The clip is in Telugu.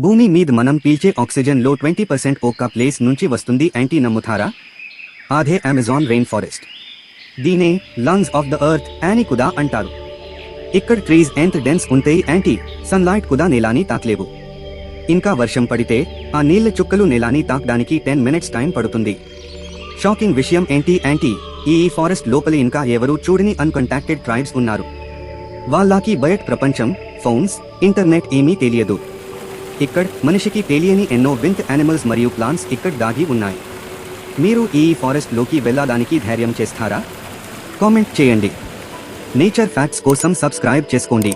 భూమి మీద మనం పీల్చే ఆక్సిజన్లో 20% ఒక్క ప్లేస్ నుంచి వస్తుంది యాంటీ నమ్ముతారా? అదే అమెజాన్ రెయిన్ ఫారెస్ట్. దీనే లంగ్స్ ఆఫ్ ద ఎర్త్ అని కూడా అంటారు. ఇక్కడ ట్రీస్ ఎంత డెన్స్ ఉంటాయి యాంటీ సన్లైట్ కూడా నేలాని తాకలేవు. ఇంకా వర్షం పడితే ఆ నీళ్ల చుక్కలు నేలాని తాకడానికి 10 మినిట్స్ టైం పడుతుంది. షాకింగ్ విషయం ఏంటి యాంటీ, ఈ ఫారెస్ట్ లోపల ఇంకా ఎవరు చూడని అన్కాంటాక్టెడ్ ట్రైబ్స్ ఉన్నారు. వాళ్ళకి బయట ప్రపంచం, ఫోన్స్, ఇంటర్నెట్ ఏమీ తెలియదు. ఇక్కడ మనిషికి తెలియని ఎన్నో వింత్ యానిమల్స్ మరియు ప్లాంట్స్ ఇక్కడ దాగి ఉన్నాయి. మీరు ఈ ఫారెస్ట్ లోకి వెళ్ళడానికి ధైర్యం చేస్తారా? కామెంట్ చేయండి. నేచర్ ఫ్యాక్ట్స్ కోసం సబ్స్క్రైబ్ చేసుకోండి.